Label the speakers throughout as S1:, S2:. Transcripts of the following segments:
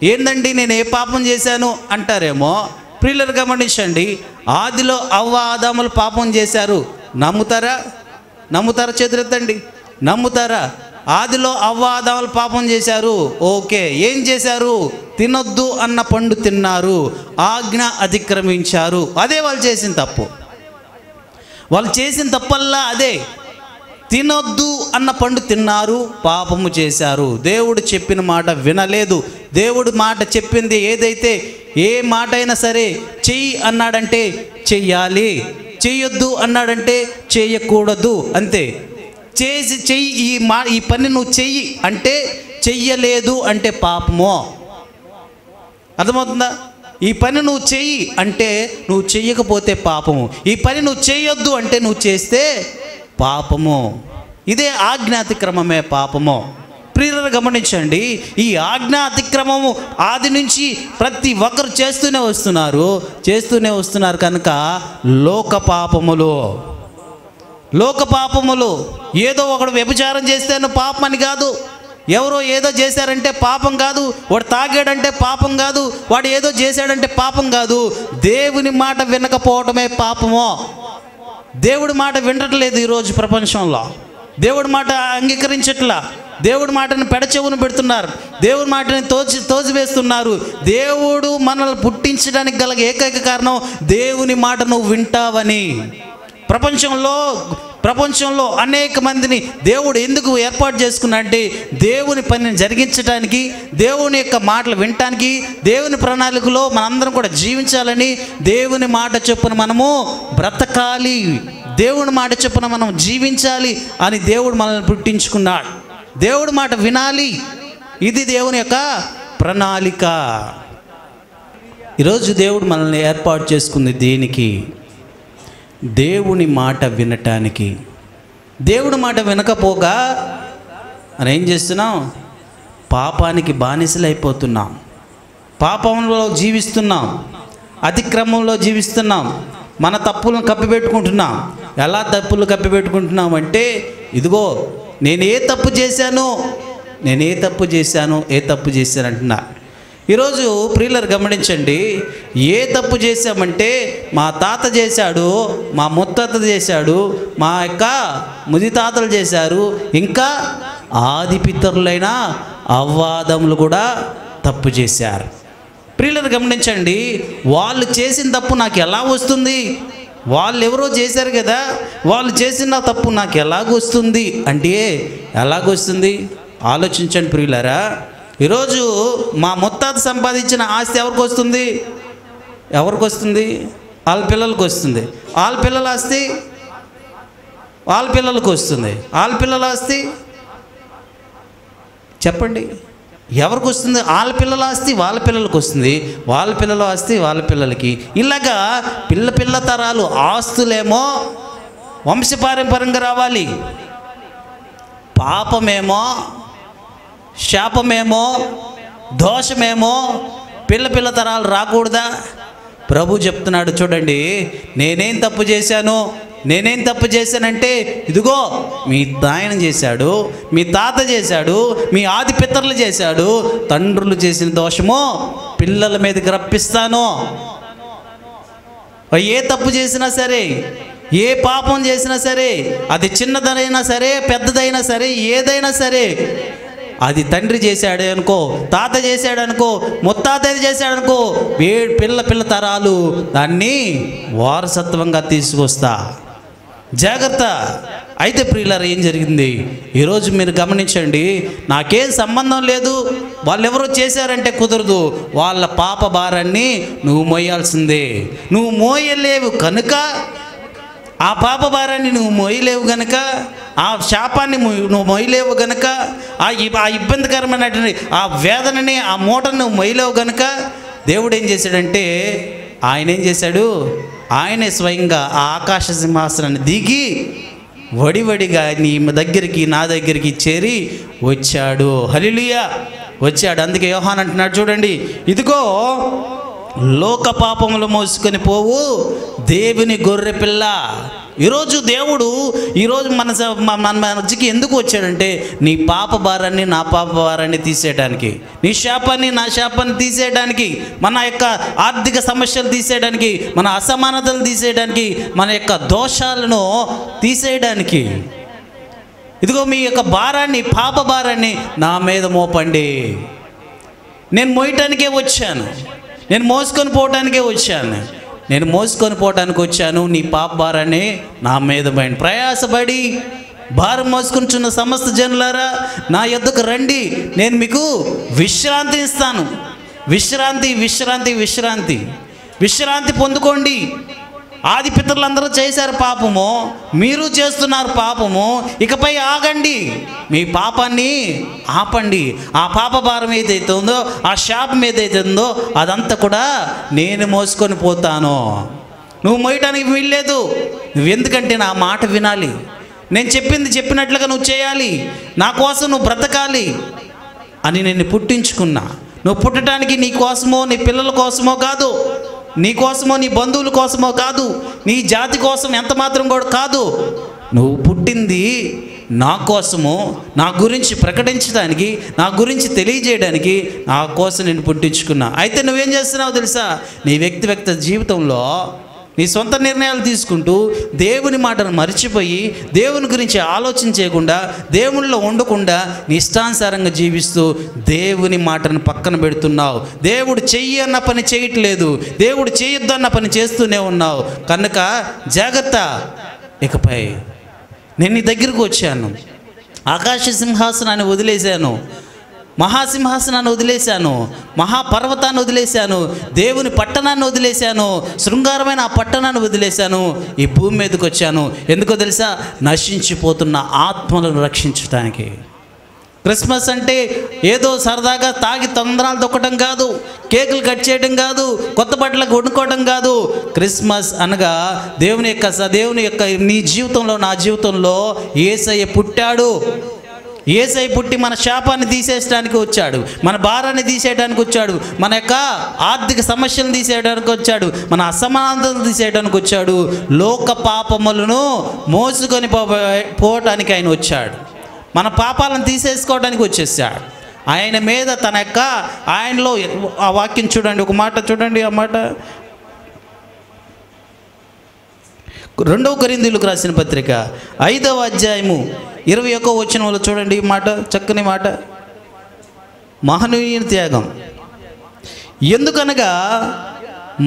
S1: ఏందండి నేను ఏ పాపం చేశాను అంటారేమో. ప్రియులారా గమనించండి, ఆదిలో అవ్వ ఆదాములు పాపం చేశారు. నమ్ముతారా? చేతులెత్తండి. నమ్ముతారా? ఆదిలో అవ్వ ఆదాములు పాపం చేశారు. ఓకే, ఏం చేశారు? తినొద్దు అన్న పండు తిన్నారు, ఆజ్ఞ అతిక్రమించారు. అదే వాళ్ళు చేసిన తప్పు. వాళ్ళు చేసిన తప్పల్లా అదే. తినొద్దు అన్న పండు తిన్నారు, పాపము చేశారు. దేవుడు చెప్పిన మాట వినలేదు. దేవుడు మాట చెప్పింది ఏదైతే, ఏ మాట అయినా సరే చెయ్యి అన్నాడంటే చెయ్యాలి, చెయ్యొద్దు అన్నాడంటే చేయకూడదు, అంతే. చెయ్యి, ఈ పని నువ్వు చెయ్యి అంటే చెయ్యలేదు అంటే పాపమో. అర్థమవుతుందా? ఈ పని నువ్వు చెయ్యి అంటే నువ్వు చెయ్యకపోతే పాపము. ఈ పని నువ్వు చేయొద్దు అంటే నువ్వు చేస్తే పాపము. ఇదే ఆజ్ఞాతిక్రమమే పాపము. ప్రియులను గమనించండి, ఈ ఆజ్ఞా అతిక్రమము ఆది నుంచి ప్రతి ఒక్కరు చేస్తూనే వస్తున్నారు కనుక లోక పాపములు. ఏదో ఒకడు వ్యభిచారం చేస్తేనే పాపం అని కాదు, ఎవరో ఏదో చేశారంటే పాపం కాదు, వాడు తాగాడంటే పాపం కాదు, వాడు ఏదో చేశాడంటే పాపం కాదు. దేవుని మాట వినకపోవటమే పాపమో. దేవుడి మాట వినట్లేదు ఈరోజు ప్రపంచంలో. దేవుడి మాట అంగీకరించట్లా. దేవుడి మాటని పెడచెవును పెడుతున్నారు. దేవుడి మాటని తోసివేస్తున్నారు. దేవుడు మనల్ని పుట్టించడానికి గల ఏకైక కారణం దేవుని మాట నువ్వు వింటావని. ప్రపంచంలో అనేక మందిని దేవుడు ఎందుకు ఏర్పాటు చేసుకున్నాడంటే దేవుని పనిని జరిగించడానికి, దేవుని యొక్క మాటలు వినటానికి, దేవుని ప్రణాళికలో మనందరం కూడా జీవించాలని, దేవుని మాట చొప్పున మనము బ్రతకాలి, దేవుని మాట చొప్పున మనం జీవించాలి అని దేవుడు మనల్ని పుట్టించుకున్నాడు. దేవుడి మాట వినాలి, ఇది దేవుని యొక్క ప్రణాళిక. ఈరోజు దేవుడు మనల్ని ఏర్పాటు చేసుకుంది దేనికి? దేవుని మాట వినటానికి. దేవుడి మాట వినకపోగా మనం ఏం చేస్తున్నాం? పాపానికి బానిసలైపోతున్నాం, పాపంలో జీవిస్తున్నాం, అతిక్రమంలో జీవిస్తున్నాం, మన తప్పులను కప్పిపెట్టుకుంటున్నాం. ఎలా తప్పులు కప్పిపెట్టుకుంటున్నాం అంటే, ఇదిగో నేను ఏ తప్పు చేశాను అంటున్నా. ఈరోజు ప్రియులారా గమనించండి, ఏ తప్పు చేశామంటే మా తాత చేశాడు, మా ముత్తాత చేశాడు, మా యొక్క ముది తాతలు చేశారు, ఇంకా ఆది పితరులైన అవ్వాదములు కూడా తప్పు చేశారు. ప్రియులారా గమనించండి, వాళ్ళు చేసిన తప్పు నాకు ఎలా వస్తుంది? వాళ్ళు ఎవరో చేశారు కదా, వాళ్ళు చేసిన తప్పు నాకు ఎలాగొస్తుంది అంటే ఎలాగొస్తుంది? ఆలోచించండి ప్రియులారా. ఈరోజు మా ముత్తాత సంపాదించిన ఆస్తి ఎవరికి వస్తుంది? వాళ్ళ పిల్లలకు వస్తుంది. వాళ్ళ పిల్లల ఆస్తి వాళ్ళ పిల్లలకు వస్తుంది. వాళ్ళ పిల్లల ఆస్తి చెప్పండి ఎవరికి వస్తుంది? వాళ్ళ పిల్లల ఆస్తి వాళ్ళ పిల్లలకు వస్తుంది, వాళ్ళ పిల్లల ఆస్తి వాళ్ళ పిల్లలకి. ఇలాగా పిల్ల తరాలు ఆస్తులేమో వంశపారంపర్యంగా రావాలి, పాపమేమో, శాపమేమో, దోషమేమో పిల్ల తరాలు రాకూడదా? ప్రభు చెప్తున్నాడు చూడండి, నేనేం తప్పు చేశానంటే ఇదిగో మీ నాయన చేశాడు, మీ తాత చేశాడు, మీ ఆది పితరులు చేశాడు, తండ్రులు చేసిన దోషము పిల్లల మీదకి రప్పిస్తాను. ఏ తప్పు చేసినా సరే, ఏ పాపం చేసినా సరే, అది చిన్నదైనా సరే, పెద్దదైనా సరే, ఏదైనా సరే, అది తండ్రి చేశాడే అనుకో, తాత చేశాడనుకో, ముత్తాత చేశాడనుకో, పిల్ల తరాలు దాన్ని వారసత్వంగా తీసుకొస్తా. జాగ్రత్త. అయితే ప్రియులారా ఏం జరిగింది? ఈరోజు మీరు గమనించండి, నాకేం సంబంధం లేదు, వాళ్ళు ఎవరో చేశారంటే కుదరదు. వాళ్ళ పాప భారాన్ని నువ్వు మోయాల్సిందే. నువ్వు మోయలేవు కనుక, ఆ పాప భారాన్ని నువ్వు మోయలేవు గనుక, ఆ శాపాన్ని నువ్వు మొయ్యలేవు గనుక, ఆ ఇబ్బందికరమైనటువంటి ఆ వేదనని, ఆ మూటను నువ్వు మొయ్యలేవు గనుక, దేవుడు ఏం చేశాడంటే, ఆయనే స్వయంగా ఆ ఆకాశ సింహాసనాన్ని దిగి వడివడిగా నా దగ్గరికి చేరి వచ్చాడు. హల్లెలూయా, వచ్చాడు. అందుకే యోహాను అంటున్నాడు చూడండి, ఇదిగో లోక పాపములు మోసుకొని పోవు దేవుని గొర్రె పిల్ల. ఈరోజు దేవుడు మన మధ్యకి ఎందుకు వచ్చాడంటే నీ పాప భారాన్ని నా పాప భారాన్ని తీసేయడానికి, నీ శాపాన్ని నా శాపాన్ని తీసేయడానికి, మన యొక్క ఆర్థిక సమస్యలు తీసేయడానికి, మన అసమానతలు తీసేయడానికి, మన యొక్క దోషాలను తీసేయడానికి. ఇదిగో మీ యొక్క భారాన్ని, పాప భారాన్ని నా మీద మోపండి. నేను మోయటానికే వచ్చాను, నేను మోసుకొని పోవటానికే వచ్చాను, నేను మోసుకొని పోవటానికి వచ్చాను. నీ పాప భారాన్ని నా మీద పోయండి. ప్రయాసపడి భారం మోసుకుంటున్న సమస్త జనులారా నా యొద్దకు రండి, నేను మీకు విశ్రాంతి ఇస్తాను. విశ్రాంతి విశ్రాంతి విశ్రాంతి విశ్రాంతి పొందుకోండి. ఆది పితరులందరూ చేశారు పాపము, మీరు చేస్తున్నారు పాపము. ఇకపై ఆగండి, మీ పాపాన్ని ఆపండి. ఆ పాప భారం ఏదైతే ఉందో, ఆ శాపం ఏదైతే ఉందో అదంతా కూడా నేను మోసుకొని పోతాను. నువ్వు మోయటానికి వీల్లేదు. నువ్వు ఎందుకంటే నా మాట వినాలి, నేను చెప్పింది చెప్పినట్లుగా నువ్వు చేయాలి, నా కోసం నువ్వు బ్రతకాలి అని నేను పుట్టించుకున్నా. నువ్వు పుట్టడానికి నీ కోసమో నీ పిల్లల కోసమో కాదు, నీ కోసమో నీ బంధువుల కోసమో కాదు, నీ జాతి కోసం ఎంత మాత్రం కూడా కాదు. నువ్వు పుట్టింది నా కోసము, నా గురించి ప్రకటించడానికి, నా గురించి తెలియజేయడానికి, నా కోసం నేను పుట్టించుకున్నా. అయితే నువ్వేం చేస్తున్నావు తెలుసా? నీ వ్యక్తిగత జీవితంలో నీ సొంత నిర్ణయాలు తీసుకుంటూ దేవుని మాటను మర్చిపోయి, దేవుని గురించి ఆలోచన చేయకుండా, దేవునిలో ఉండకుండా నీ ఇష్టానుసారంగా జీవిస్తూ దేవుని మాటను పక్కన పెడుతున్నావు. దేవుడు చెయ్యి అన్న పని చేయట్లేదు, దేవుడు చేయొద్దు అన్న పని చేస్తూనే ఉన్నావు. కనుక జాగ్రత్త. ఇకపై నేను నీ దగ్గరకు వచ్చాను, ఆకాశ సింహాసనాన్ని వదిలేశాను, మహాసింహాసనాన్ని వదిలేశాను, మహాపర్వతాన్ని వదిలేశాను, దేవుని పట్టణాన్ని వదిలేశాను, శృంగారమైన ఆ పట్టణాన్ని వదిలేశాను. ఈ భూమి మీదకి వచ్చాను. ఎందుకో తెలుసా? నశించిపోతున్న ఆత్మలను రక్షించడానికి. క్రిస్మస్ అంటే ఏదో సరదాగా తాగి తొందరలు తొక్కడం కాదు, కేకులు కట్ చేయడం కాదు, కొత్త బట్టలకు వండుకోవడం కాదు. క్రిస్మస్ అనగా దేవుని యొక్క నీ జీవితంలో, నా జీవితంలో యేసయ్య పుట్టాడు. యేసయ్య పుట్టి మన శాపాన్ని తీసేయడానికి వచ్చాడు, మన భారాన్ని తీసేయడానికి వచ్చాడు, మన యొక్క ఆర్థిక సమస్యలను తీసేయడానికి వచ్చాడు, మన అసమానతలు తీసేయడానికి వచ్చాడు, లోక పాపములను మోసుకొని పోవటానికి ఆయన వచ్చాడు, మన పాపాలను తీసేసుకోవడానికి వచ్చేసాడు. ఆయన మీద తన యొక్క ఆయనలో ఆ వాక్యం చూడండి, ఒక మాట చూడండి. ఆ మాట 2 కొరింథీయులకు రాసిన పత్రిక 5వ అధ్యాయము 21వ వచనంలో చూడండి. ఈ మాట, చక్కని మాట. మహనీయ త్యాగం. ఎందుకనగా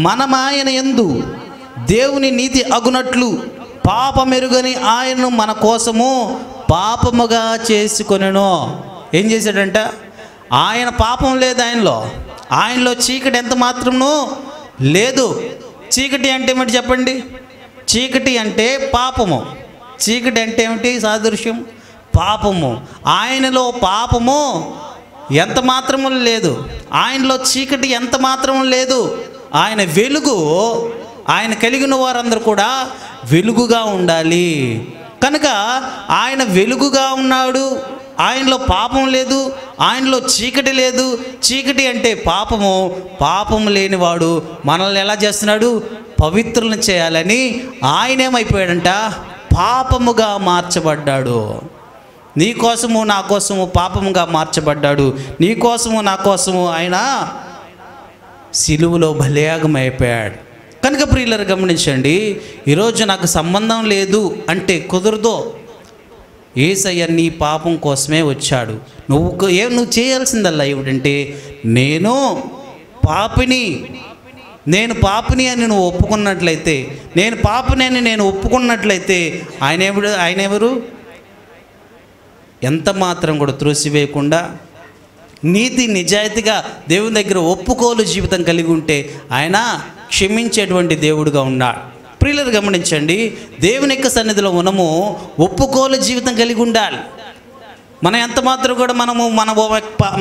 S1: మనమాయన యందు దేవుని నీతి అగునట్లు పాపమెరుగని ఆయనను మన కోసము పాపముగా చేసుకొనెను. ఏం చేశాడంట? ఆయన పాపం లేదు ఆయనలో చీకటి ఎంత మాత్రము లేదు. చీకటి అంటే ఏమిటి చెప్పండి? చీకటి అంటే పాపము. చీకటి అంటే ఏమిటి? సాదృశ్యం పాపము. ఆయనలో పాపము ఎంత మాత్రము లేదు, ఆయనలో చీకటి ఎంత మాత్రము లేదు. ఆయన వెలుగు. ఆయన కలిగిన వారందరూ కూడా వెలుగుగా ఉండాలి. కనుక ఆయన వెలుగుగా ఉన్నాడు, ఆయనలో పాపం లేదు, ఆయనలో చీకటి లేదు. చీకటి అంటే పాపము. పాపము లేనివాడు మనల్ని ఎలా చేస్తున్నాడు? పవిత్రులను చేయాలని ఆయనేమైపోయాడంట? పాపముగా మార్చబడ్డాడు. నీ కోసము నా కోసము పాపముగా మార్చబడ్డాడు. నీ కోసము నా కోసము ఆయన సిలువలో బలియాగం అయిపోయాడు. కనుక ప్రియులారా గమనించండి, ఈరోజు నాకు సంబంధం లేదు అంటే కుదరదు. యేసయ్య నీ పాపం కోసమే వచ్చాడు. నువ్వు చేయాల్సిందల్లా ఏమిటంటే, నేను పాపిని అని నువ్వు ఒప్పుకున్నట్లయితే, నేను పాపిని అని నేను ఒప్పుకున్నట్లయితే ఆయన ఎవరు? ఎంత మాత్రం కూడా త్రోసివేయకుండా నీతి నిజాయితీగా దేవుని దగ్గర ఒప్పుకోలు జీవితం కలిగి ఉంటే ఆయన క్షమించేటువంటి దేవుడుగా ఉన్నాడు. ప్రియులారా గమనించండి, దేవుని యొక్క సన్నిధిలో మనము ఒప్పుకోలు జీవితం కలిగి ఉండాలి. మనం ఎంత మాత్రం కూడా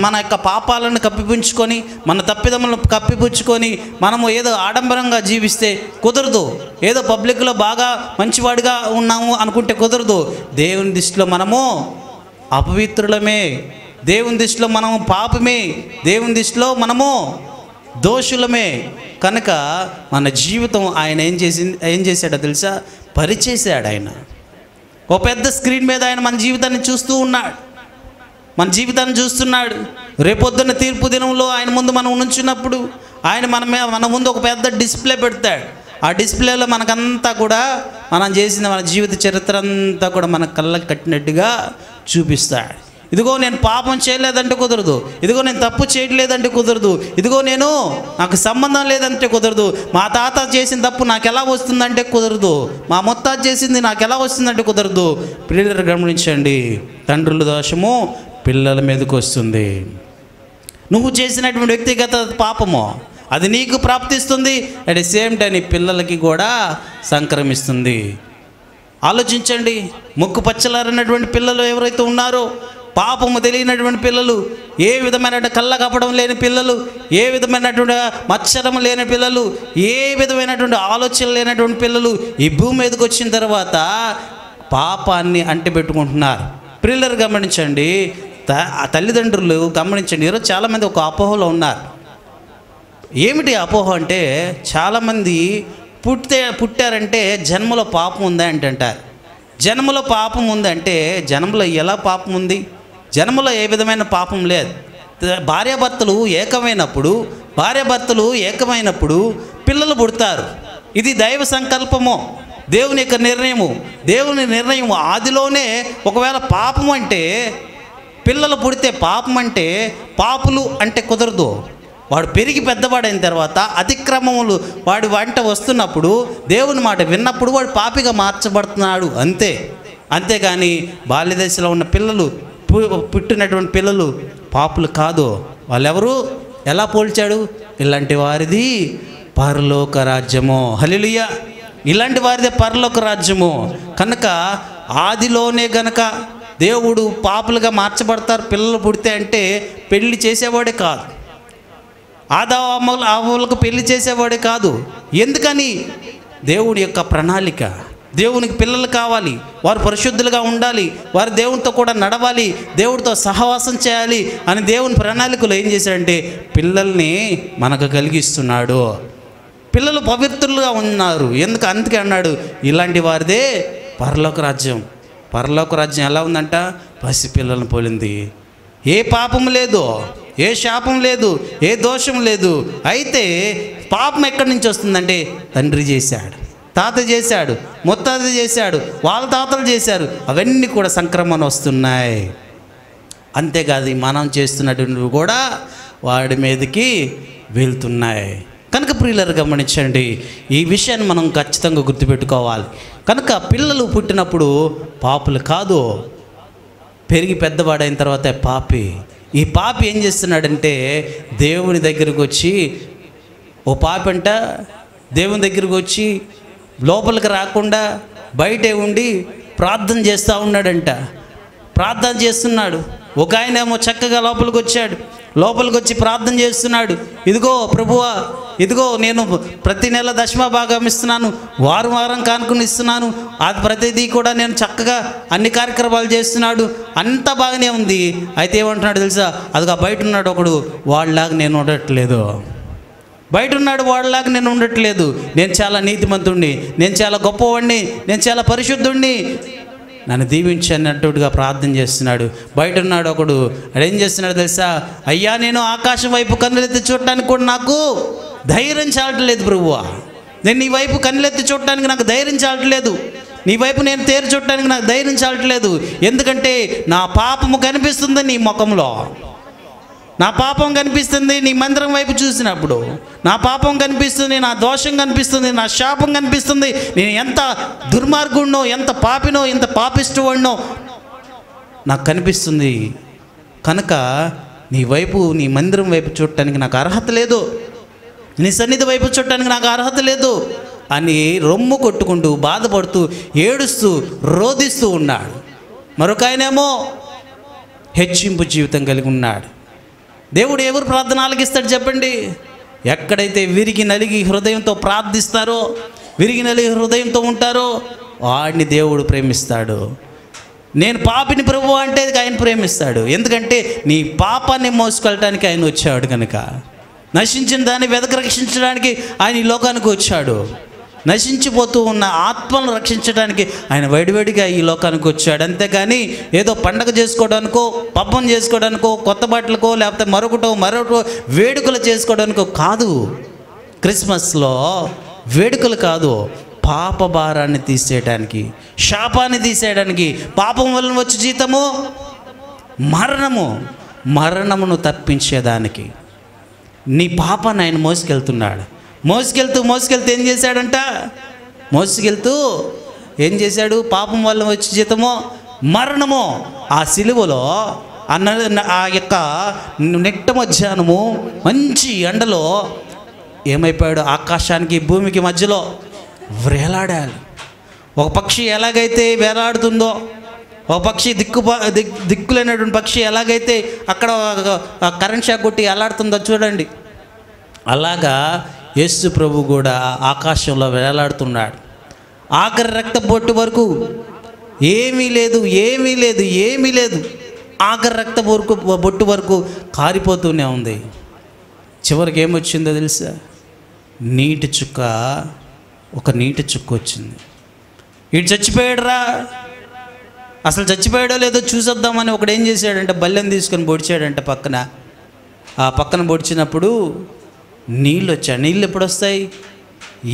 S1: మన యొక్క పాపాలను కప్పిపుచ్చుకొని, మన తప్పిదములను కప్పిపుచ్చుకొని మనము ఏదో ఆడంబరంగా జీవిస్తే కుదరదు. ఏదో పబ్లిక్లో బాగా మంచివాడిగా ఉన్నాము అనుకుంటే కుదరదు. దేవుని దృష్టిలో మనము అపవిత్రులమే, దేవుని దృష్టిలో మనము పాపమే, దేవుని దృష్టిలో మనము దోషులమే. కనుక మన జీవితం ఆయన ఏం చేశాడో తెలుసా? పరిచేశాడు ఆయన. ఓ పెద్ద స్క్రీన్ మీద ఆయన మన జీవితాన్ని చూస్తూ ఉన్నాడు, మన జీవితాన్ని చూస్తున్నాడు. రేపొద్దున్న తీర్పు దినంలో ఆయన ముందు మనం ఉంచినప్పుడు ఆయన మన ముందు ఒక పెద్ద డిస్ప్లే పెడతాడు. ఆ డిస్ప్లేలో మనకంతా కూడా మనం చేసిన మన జీవిత చరిత్ర అంతా కూడా మన కళ్ళకి కట్టినట్టుగా చూపిస్తాడు. ఇదిగో నేను పాపం చేయలేదంటే కుదరదు, ఇదిగో నేను తప్పు చేయట్లేదంటే కుదరదు, ఇదిగో నాకు సంబంధం లేదంటే కుదరదు, మా తాత చేసిన తప్పు నాకు ఎలా వస్తుందంటే కుదరదు, మా ముత్తాత చేసింది నాకు ఎలా వస్తుందంటే కుదరదు. పిల్లలు గమనించండి, తండ్రుల దోషము పిల్లల మీదకి వస్తుంది. నువ్వు చేసినటువంటి వ్యక్తిగత పాపము అది నీకు ప్రాప్తిస్తుంది, అట్ ది సేమ్ టైం నీ పిల్లలకి కూడా సంక్రమిస్తుంది. ఆలోచించండి, ముక్కు పచ్చలారన్నటువంటి పిల్లలు ఎవరైతే ఉన్నారో, పాపము తెలియనటువంటి పిల్లలు, ఏ విధమైన కళ్ళ కప్పడం లేని పిల్లలు, ఏ విధమైనటువంటి మత్సరం లేని పిల్లలు, ఏ విధమైనటువంటి ఆలోచన లేనటువంటి పిల్లలు ఈ భూమి మీదకి వచ్చిన తర్వాత పాపాన్ని అంటిపెట్టుకుంటున్నారు. పిల్లలు గమనించండి, తల్లిదండ్రులు గమనించండి. ఈరోజు చాలామంది ఒక అపోహలో ఉన్నారు. ఏమిటి అపోహ అంటే, చాలామంది పుట్టారంటే జన్మలో పాపం ఉందా అంటే అంటారు. జన్మలో పాపం ఉందంటే జన్మలో ఎలా పాపం ఉంది? జన్మలో ఏ విధమైన పాపం లేదు. భార్యాభర్తలు ఏకమైనప్పుడు పిల్లలు పుడతారు. ఇది దైవ సంకల్పము, దేవుని యొక్క నిర్ణయము. దేవుని నిర్ణయం ఆదిలోనే ఒకవేళ పాపం అంటే పిల్లలు పుడితే పాపం అంటే పాపులు అంటే కుదరదు. వాడు పెరిగి పెద్దవాడైన తర్వాత అతిక్రమములు వాడి వంట వస్తున్నప్పుడు దేవుని మాట విన్నప్పుడు వాడు పాపిగా మార్చబడుతున్నాడు అంతే. అంతేగాని బాల్యదశలో ఉన్న పిల్లలు, పుట్టినటువంటి పిల్లలు పాపులు కాదు. వాళ్ళెవరు? ఎలా పోల్చాడు? ఇలాంటి వారిది పరలోక రాజ్యము. హల్లెలూయా! ఇలాంటి వారిదే పరలోక రాజ్యము. కనుక ఆదిలోనే గనక దేవుడు పాపులుగా మార్చబడతారు పిల్లలు పుడితే అంటే పెళ్లి చేసేవాడే కాదు, ఆదాములకు పెళ్లి చేసేవాడే కాదు. ఎందుకని? దేవుడి యొక్క ప్రణాళిక. దేవునికి పిల్లలు కావాలి, వారు పరిశుద్ధులుగా ఉండాలి, వారు దేవునితో కూడా నడవాలి, దేవుడితో సహవాసం చేయాలి అని దేవుని ప్రణాళికలో ఏం చేశాడంటే పిల్లల్ని మనకు కలిగిస్తున్నాడు. పిల్లలు పవిత్రులుగా ఉన్నారు. అందుకే అన్నాడు ఇలాంటి వారిదే పరలోక రాజ్యం. పరలోక రాజ్యం ఎలా ఉందంట? పసిపిల్లలను పోలింది. ఏ పాపం లేదు, ఏ శాపం లేదు, ఏ దోషం లేదు. అయితే పాపం ఎక్కడి నుంచి వస్తుందంటే తండ్రి చేశాడు, తాత చేశాడు, ముత్తాత చేశాడు, వాళ్ళ తాతలు చేశారు. అవన్నీ కూడా సంక్రమణ వస్తున్నాయి. అంతేకాదు మనం చేస్తున్నటువంటివి కూడా వాడి మీదకి వెళ్తున్నాయి. కనుక ప్రియులారా గమనించండి, ఈ విషయాన్ని మనం ఖచ్చితంగా గుర్తుపెట్టుకోవాలి. కనుక పిల్లలు పుట్టినప్పుడు పాపులు కాదు, పెరిగి పెద్దవాడైన తర్వాత పాపి. ఈ పాపి ఏం చేస్తున్నాడంటే దేవుని దగ్గరికి వచ్చి, ఓ పాపి అంట దేవుని దగ్గరికి వచ్చి లోపలికి రాకుండా బయటే ఉండి ప్రార్థన చేస్తూ ఉన్నాడంట. ప్రార్థన చేస్తున్నాడు. ఒక ఆయనేమో చక్కగా లోపలికి వచ్చి ప్రార్థన చేస్తున్నాడు. ఇదిగో ప్రభువా, ఇదిగో నేను ప్రతి నెల దశమ భాగం ఇస్తున్నాను, వారం కానుకను ఇస్తున్నాను, అది ప్రతిదీ కూడా నేను చక్కగా అన్ని కార్యక్రమాలు చేస్తున్నాడు, అంతా బాగానే ఉంది. అయితే ఏమంటున్నాడు తెలుసా? అదిగా బయట ఉన్నాడు ఒకడు, వాళ్ళలాగా నేను ఉండట్లేదు. నేను చాలా నీతిమంతుడిని, నేను చాలా గొప్పవాడిని, నేను చాలా పరిశుద్ధుడిని, నన్ను దీవించన్నట్టుగా ప్రార్థన చేస్తున్నాడు. బయట ఉన్నాడు ఒకడు, అదేం చేస్తున్నాడు తెలుసా? అయ్యా, నేను ఆకాశం వైపు కన్నులెత్తి చూడటానికి కూడా నాకు ధైర్యం చాలట్లేదు ప్రభువా. నేను నీ వైపు కన్నులెత్తి చూడటానికి నాకు ధైర్యం చాలట్లేదు, నీ వైపు నేను తేరి చూడటానికి నాకు ధైర్యం చాలట్లేదు. ఎందుకంటే నా పాపము కనిపిస్తుంది నీ ముఖంలో, నా పాపం కనిపిస్తుంది నీ మందిరం వైపు చూసినప్పుడు, నా పాపం కనిపిస్తుంది, నా దోషం కనిపిస్తుంది, నా శాపం కనిపిస్తుంది. నేను ఎంత దుర్మార్గుడినో, ఎంత పాపినో, ఎంత పాపిష్టివాడినో నాకు కనిపిస్తుంది. కనుక నీ వైపు, నీ మందిరం వైపు చూడటానికి నాకు అర్హత లేదు, నీ సన్నిధి వైపు చూడటానికి నాకు అర్హత లేదు అని రొమ్ము కొట్టుకుంటూ, బాధపడుతూ, ఏడుస్తూ, రోధిస్తూ ఉన్నాడు. మరొక ఆయనేమో హెచ్చింపు జీవితం కలిగి ఉన్నాడు. దేవుడు ఎవరు ప్రార్థన ఆలకిస్తాడు చెప్పండి? ఎక్కడైతే విరిగి నలిగి హృదయంతో ప్రార్థిస్తారో, విరిగి నలిగి హృదయంతో ఉంటారో వాడిని దేవుడు ప్రేమిస్తాడు. నేను పాపిని ప్రభువు అంటే ఆయన ప్రేమిస్తాడు. ఎందుకంటే నీ పాపాన్ని మోసుకెళ్ళటానికి ఆయన వచ్చాడు కనుక, నశించిన దాన్ని రక్షించడానికి ఆయన ఈ లోకానికి వచ్చాడు. నశించిపోతూ ఉన్న ఆత్మలను రక్షించడానికి ఆయన వేడివేడిగా ఈ లోకానికి వచ్చాడు. అంతేగాని ఏదో పండగ చేసుకోవడానికో, పబ్బం చేసుకోవడానికో, కొత్త బట్టలకో, లేకపోతే మరొకటో వేడుకలు చేసుకోవడానికో కాదు. క్రిస్మస్లో వేడుకలు కాదు, పాప భారాన్ని తీసేయడానికి, శాపాన్ని తీసేయడానికి. పాపం వలన వచ్చే జీతము మరణమును తప్పించేదానికి నీ పాపాన్ని ఆయన మోసుకెళ్తున్నాడు. మోసుకెళ్తూ ఏం చేశాడంట? ఏం చేశాడు? పాపం వల్ల వచ్చే జీతము మరణము. ఆ సిలువలో ఆ యొక్క నిట్ట మధ్యాహ్నము మంచి ఎండలో ఏమైపోయాడు? ఆకాశానికి భూమికి మధ్యలో వేలాడాలి. ఒక పక్షి ఎలాగైతే వేలాడుతుందో, ఒక పక్షి దిక్కులేనటువంటి పక్షి ఎలాగైతే అక్కడ కరెంట్ షాక్ కొట్టి ఎలాడుతుందో చూడండి, అలాగా యేసు ప్రభు కూడా ఆకాశంలో వేలాడుతున్నాడు. ఆఖరి రక్త బొట్టు వరకు ఏమీ లేదు. ఆఖరి రక్త బొట్టు వరకు కారిపోతూనే ఉంది. చివరికి ఏమొచ్చిందో తెలుసా? ఒక నీటి చుక్క వచ్చింది. ఇటు చచ్చిపోయాడురా. అసలు చచ్చిపోయాడో లేదో చూసొద్దామని ఒకడు ఏం చేశాడంటే బల్లెం తీసుకొని పొడిచాడంట పక్కన. ఆ పక్కన పొడిచినప్పుడు నీళ్ళు వచ్చాయి. నీళ్ళు ఎప్పుడు వస్తాయి?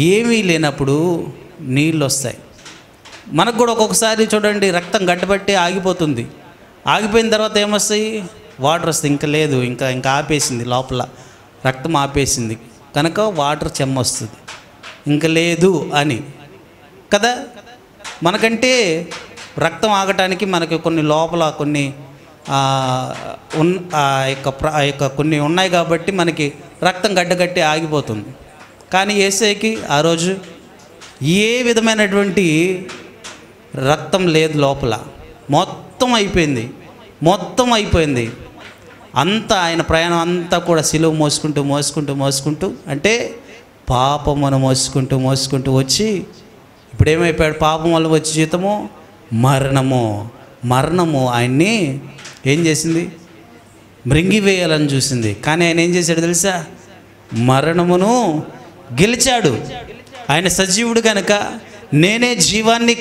S1: ఏమీ లేనప్పుడు నీళ్ళు వస్తాయి. మనకు కూడా ఒక్కొక్కసారి చూడండి, రక్తం గడ్డబట్టి ఆగిపోతుంది. ఆగిపోయిన తర్వాత ఏమొస్తాయి? వాటర్ వస్తాయి. ఇంకా లేదు, ఇంకా ఆపేసింది, లోపల రక్తం ఆపేసింది కనుక వాటర్ చెమ్మ వస్తుంది. ఇంకా లేదు అని కదా. మనకంటే రక్తం ఆగటానికి మనకి కొన్ని లోపల కొన్ని కొన్ని ఉన్నాయి కాబట్టి మనకి రక్తం గడ్డగట్టి ఆగిపోతుంది. కానీ యేసయ్యకి ఆ రోజు ఏ విధమైనటువంటి రక్తం లేదు లోపల. మొత్తం అయిపోయింది. అంతా ఆయన ప్రయాణం అంతా కూడా సిలువ మోసుకుంటూ అంటే పాపమును మోసుకుంటూ వచ్చి ఇప్పుడు ఏమైపోయాడు? పాపం వల్ల వచ్చే జీతము మరణము ఆయన్ని ఏం చేసింది? మృంగివేయాలని చూసింది. కానీ ఆయన ఏం చేశాడు తెలుసా? మరణమును గెలిచాడు. ఆయన సజీవుడు కనుక, నేనే జీవాన్ని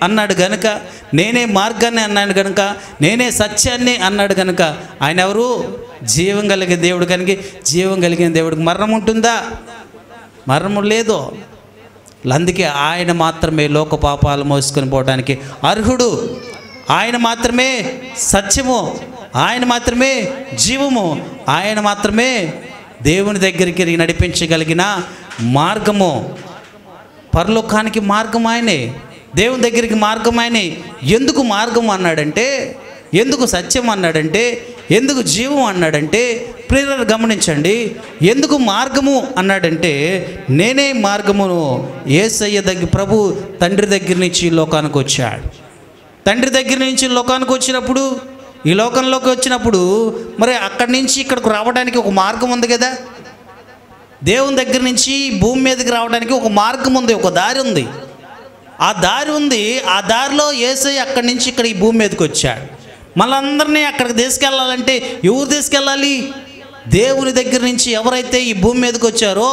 S1: అన్నాడు కనుక, నేనే మార్గాన్ని అన్నాడు కనుక, నేనే సత్యాన్ని అన్నాడు కనుక, ఆయన ఎవరు? జీవం కలిగే దేవుడు కనుక, జీవం కలిగిన దేవుడికి మరణం ఉంటుందా? మరణం లేదు. అందుకే ఆయన మాత్రమే లోక పాపాలు మోసుకొని పోవడానికి అర్హుడు. ఆయన మాత్రమే సత్యము, ఆయన మాత్రమే జీవము, ఆయన మాత్రమే దేవుని దగ్గరికి నడిపించగలిగిన మార్గము. పరలోకానికి మార్గం ఆయనే, దేవుని దగ్గరికి మార్గం ఆయనే. ఎందుకు మార్గం అన్నాడంటే, ఎందుకు సత్యం అన్నాడంటే, ఎందుకు జీవం అన్నాడంటే, ప్రియులారా గమనించండి, ఎందుకు మార్గము అన్నాడంటే, నేనే మార్గమును. యేసయ్య ప్రభు తండ్రి దగ్గర నుంచి లోకానికి వచ్చాడు. తండ్రి దగ్గర నుంచి లోకానికి వచ్చినప్పుడు, ఈ లోకంలోకి వచ్చినప్పుడు మరి అక్కడి నుంచి ఇక్కడికి రావడానికి ఒక మార్గం ఉంది కదా. దేవుని దగ్గర నుంచి భూమి మీదకి రావడానికి ఒక మార్గం ఉంది, ఒక దారి ఉంది. ఆ దారి ఉంది. ఆ దారిలో యేసయ్య అక్కడి నుంచి ఇక్కడ ఈ భూమి మీదకి వచ్చాడు. మనందరినీ అక్కడికి తీసుకెళ్ళాలంటే ఎవరు తీసుకెళ్ళాలి? దేవుని దగ్గర నుంచి ఎవరైతే ఈ భూమి మీదకి వచ్చారో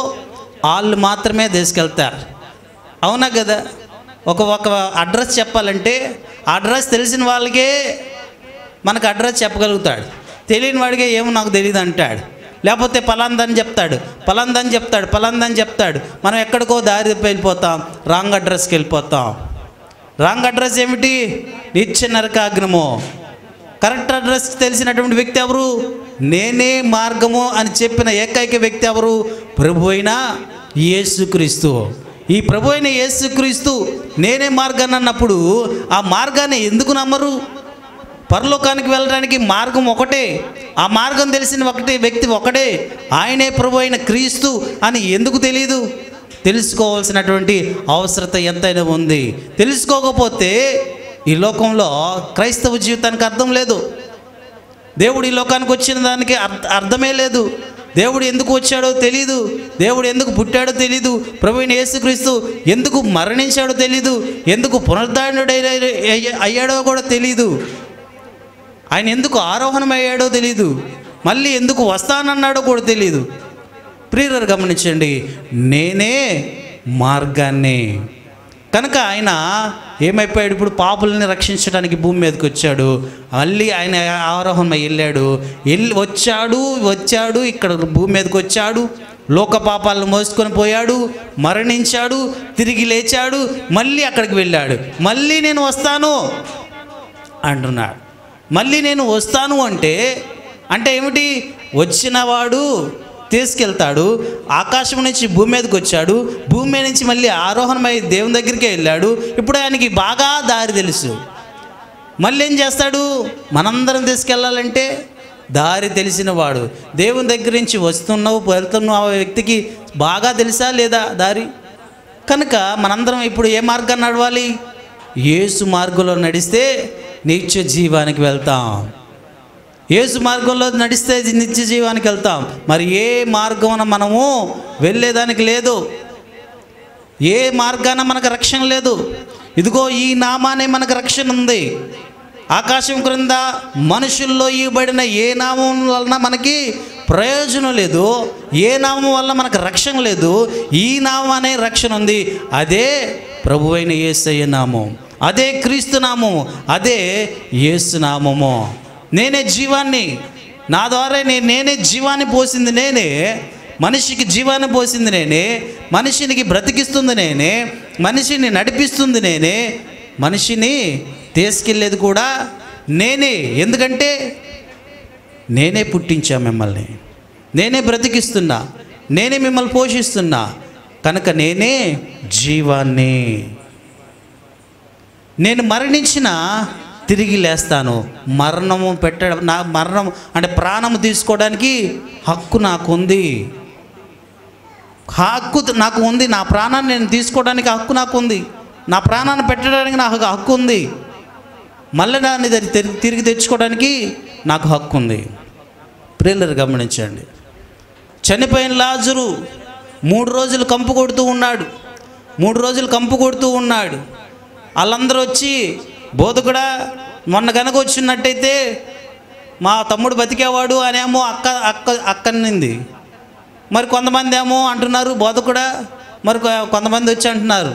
S1: వాళ్ళు మాత్రమే తీసుకెళ్తారు. అవునా కదా? ఒక అడ్రస్ చెప్పాలంటే అడ్రస్ తెలిసిన వాళ్ళకే మనకు అడ్రస్ చెప్పగలుగుతాడు. తెలియని వాడికే ఏమో నాకు తెలియదు అంటాడు. లేకపోతే పలాందని చెప్తాడు. మనం ఎక్కడికో దారి వెళ్ళిపోతాం, రాంగ్ అడ్రస్కి వెళ్ళిపోతాం. రాంగ్ అడ్రస్ ఏమిటి? నిత్య నరకాగ్నము. కరెక్ట్ అడ్రస్ తెలిసినటువంటి వ్యక్తి ఎవరు? నేనే మార్గము అని చెప్పిన ఏకైక వ్యక్తి ఎవరు? ప్రభు అయిన యేసుక్రీస్తు. ఈ ప్రభు అయిన యేసుక్రీస్తు నేనే మార్గాన్ని అన్నప్పుడు ఆ మార్గాన్ని ఎందుకు నమ్మరు? పరలోకానికి వెళ్ళడానికి మార్గం ఒకటే, ఆ మార్గం తెలిసిన వ్యక్తి ఒకటే, ఆయనే ప్రభు అయిన క్రీస్తు అని ఎందుకు తెలియదు? తెలుసుకోవాల్సినటువంటి అవసరత ఎంతైనా ఉంది. తెలుసుకోకపోతే ఈ లోకంలో క్రైస్తవ జీవితానికి అర్థం లేదు. దేవుడు ఈ లోకానికి వచ్చిన దానికి అర్థమే లేదు. దేవుడు ఎందుకు వచ్చాడో తెలీదు, దేవుడు ఎందుకు పుట్టాడో తెలీదు, ప్రభువైన యేసుక్రీస్తు ఎందుకు మరణించాడో తెలీదు, ఎందుకు పునరుద్ధానుడు అయ్యాడో కూడా తెలీదు, ఆయన ఎందుకు ఆరోహణం అయ్యాడో తెలీదు, మళ్ళీ ఎందుకు వస్తానన్నాడో కూడా తెలీదు. ప్రియులారా గమనించండి, నేనే మార్గాన్ని. కనుక ఆయన ఏమైపోయాడు, ఇప్పుడు పాపులని రక్షించడానికి భూమి మీదకి వచ్చాడు. మళ్ళీ ఆయన ఆరోహణమై వచ్చాడు ఇక్కడ భూమి మీదకి వచ్చాడు, లోక పాపాలను మోసుకొని పోయాడు, మరణించాడు, తిరిగి లేచాడు, మళ్ళీ అక్కడికి వెళ్ళాడు. మళ్ళీ నేను వస్తాను అంటున్నాడు. మళ్ళీ నేను వస్తాను అంటే ఏమిటి? వచ్చినవాడు తీసుకెళ్తాడు. ఆకాశం నుంచి భూమి మీదకి వచ్చాడు, భూమి మీద నుంచి మళ్ళీ ఆరోహణమై దేవుని దగ్గరికే వెళ్ళాడు. ఇప్పుడు ఆయనకి బాగా దారి తెలుసు. మళ్ళీ ఏం చేస్తాడు? మనందరం తీసుకెళ్ళాలంటే దారి తెలిసిన వాడు. దేవుని దగ్గర నుంచి వెళ్తున్నావు ఆ వ్యక్తికి బాగా తెలుసా లేదా దారి? కనుక మనందరం ఇప్పుడు ఏ మార్గాన్ని నడవాలి? యేసు మార్గంలో నడిస్తే నిత్య జీవానికి వెళ్తాం. యేసు మార్గంలో నడిస్తే నిత్య జీవానికి వెళ్తాం. మరి ఏ మార్గమున మనము వెళ్ళేదానికి లేదు, ఏ మార్గాన మనకు రక్షణ లేదు. ఇదిగో ఈ నామానే మనకు రక్షణ ఉంది. ఆకాశం క్రింద మనుషుల్లో ఇవ్వబడిన ఏ నామం వలన మనకి ప్రయోజనం లేదు, ఏ నామం వల్ల మనకు రక్షణ లేదు. ఈ నామానే రక్షణ ఉంది. అదే ప్రభువైన యేసయ్య నామం, అదే క్రీస్తు నామము, అదే యేసు నామము. నేనే జీవాన్ని, నా ద్వారా నేనే జీవాన్ని పోసింది నేనే, మనిషికి జీవాన్ని పోసింది నేనే, మనిషినికి బ్రతికిస్తుంది నేనే, మనిషిని నడిపిస్తుంది నేనే, మనిషిని తీసుకెళ్ళేది కూడా నేనే. ఎందుకంటే నేనే పుట్టించా మిమ్మల్ని, నేనే బ్రతికిస్తున్నా, నేనే మిమ్మల్ని పోషిస్తున్నా. కనుక నేనే జీవాన్ని. నేను మరణించిన తిరిగి లేస్తాను. మరణము మరణం అంటే ప్రాణము తీసుకోవడానికి హక్కు నాకు ఉంది. నాకు ఉంది. నా ప్రాణాన్ని నేను తీసుకోవడానికి హక్కు నాకు ఉంది. నా ప్రాణాన్ని పెట్టడానికి నాకు హక్కు ఉంది. మళ్ళీ దాన్ని తిరిగి తెచ్చుకోవడానికి నాకు హక్కు ఉంది. ప్రియులారా గమనించండి, చనిపోయిన లాజరు 3 రోజులు కంపు కొడుతూ ఉన్నాడు. 3 రోజులు కంపు కొడుతూ ఉన్నాడు. వాళ్ళందరూ వచ్చి, బోధకుడా మొన్న కనుక వచ్చినట్టయితే మా తమ్ముడు బతికేవాడు అనేమో అక్కనింది. మరి కొంతమంది ఏమో అంటున్నారు బోధకుడా, మరి కొంతమంది వచ్చి అంటున్నారు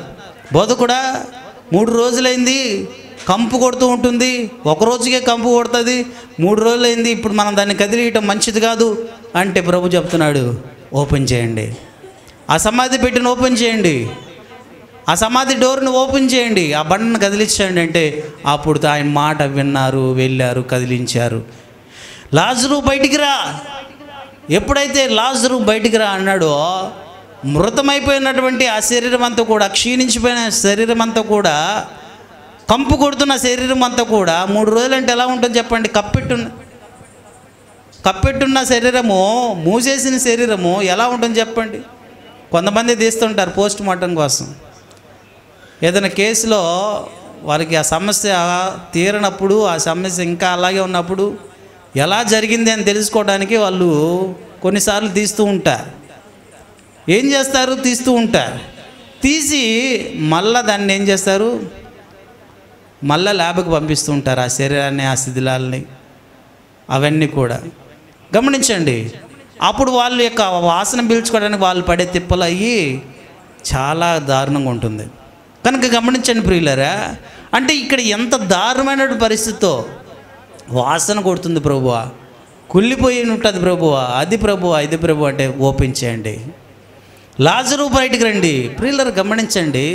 S1: బోధకుడా 3 రోజులైంది కంపు కొడుతూ ఉంటుంది, ఒకరోజుకే కంపు కొడుతుంది, 3 రోజులైంది, ఇప్పుడు మనం దాన్ని కదిలియటం మంచిది కాదు అంటే ప్రభు చెప్తున్నాడు, ఓపెన్ చేయండి, ఆ సమాధి పెట్టిన ఓపెన్ చేయండి, ఆ సమాధి డోర్ని ఓపెన్ చేయండి, ఆ బండను కదిలించండి అంటే అప్పుడు ఆయన మాట విన్నారు, వెళ్ళారు, కదిలించారు. లాజరు బయటికి రా. ఎప్పుడైతే లాజరు బయటికి రా అన్నాడో, మృతమైపోయినటువంటి ఆ శరీరం అంతా కూడా, క్షీణించిపోయిన శరీరం అంతా కూడా, కంపు కొడుతున్న శరీరం అంతా కూడా 3 రోజులు అంటే ఎలా ఉంటుంది చెప్పండి? కప్పెట్టున్న శరీరము, మూసేసిన శరీరము ఎలా ఉంటుంది చెప్పండి? కొంతమంది తీస్తుంటారు పోస్ట్ మార్టం కోసం. ఏదైనా కేసులో వారికి ఆ సమస్య తీరనప్పుడు, ఆ సమస్య ఇంకా అలాగే ఉన్నప్పుడు ఎలా జరిగింది అని తెలుసుకోవడానికి వాళ్ళు కొన్నిసార్లు తీస్తూ ఉంటారు. ఏం చేస్తారు? తీస్తూ ఉంటారు. తీసి మళ్ళా దాన్ని ఏం చేస్తారు? మళ్ళీ ల్యాబ్కి పంపిస్తూ ఉంటారు ఆ శరీరాన్ని, ఆ శిథిలాలని, అవన్నీ కూడా గమనించండి. అప్పుడు వాళ్ళ యొక్క వాసన పీల్చుకోవడానికి వాళ్ళు పడే తిప్పలు అయ్యి చాలా దారుణంగా ఉంటుంది. కనుక గమనించండి ప్రియులారా, అంటే ఇక్కడ ఎంత దారుణమైన పరిస్థితితో వాసన కొడుతుంది ప్రభువా, కుళ్ళిపోయి ఉంటుంది ప్రభువా, అది ప్రభువా, ఇది ప్రభు అంటే ఓపెన్ చేయండి, లాజరు బయటికి రండి. ప్రియులారా గమనించండి,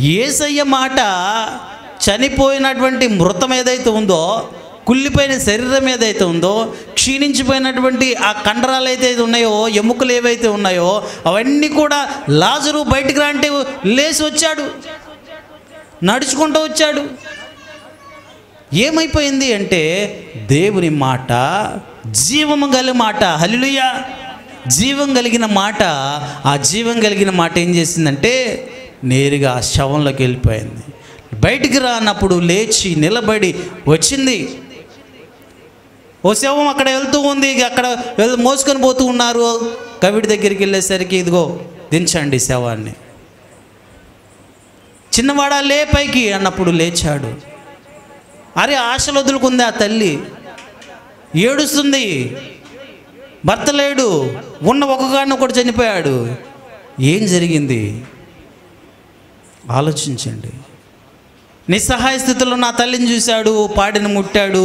S1: యేసయ్య మాట చనిపోయినటువంటి మృతం ఏదైతే ఉందో, కుళ్ళిపోయిన శరీరం ఏదైతే ఉందో, క్షీణించిపోయినటువంటి ఆ కండరాలు అయితే ఉన్నాయో, ఎముకలు ఏవైతే ఉన్నాయో, అవన్నీ కూడా లాజరు బయటికి రా అంటే లేచి వచ్చాడు, నడుచుకుంటూ వచ్చాడు. ఏమైపోయింది అంటే దేవుని మాట జీవము కలిగిన మాట. హల్లెలూయా! జీవం కలిగిన మాట. ఆ జీవం కలిగిన మాట ఏం చేసిందంటే నేరుగా ఆ శవంలోకి వెళ్ళిపోయింది. బయటికి రానప్పుడు లేచి నిలబడి వచ్చింది. ఓ శవం అక్కడ వెళ్తూ ఉంది, అక్కడ మోసుకొని పోతూ ఉన్నారు. కవిడి దగ్గరికి వెళ్ళేసరికి ఇదిగో దించండి శవాన్ని. చిన్నవాడా లే పైకి అన్నప్పుడు లేచాడు. అరే ఆశలు వదులుకుంది ఆ తల్లి, ఏడుస్తుంది. భర్త లేడు, ఉన్న ఒకగాడిని ఒకటి చనిపోయాడు. ఏం జరిగింది? ఆలోచించండి. నిస్సహాయ స్థితిలో నా తల్లిని చూశాడు, పాడిని ముట్టాడు,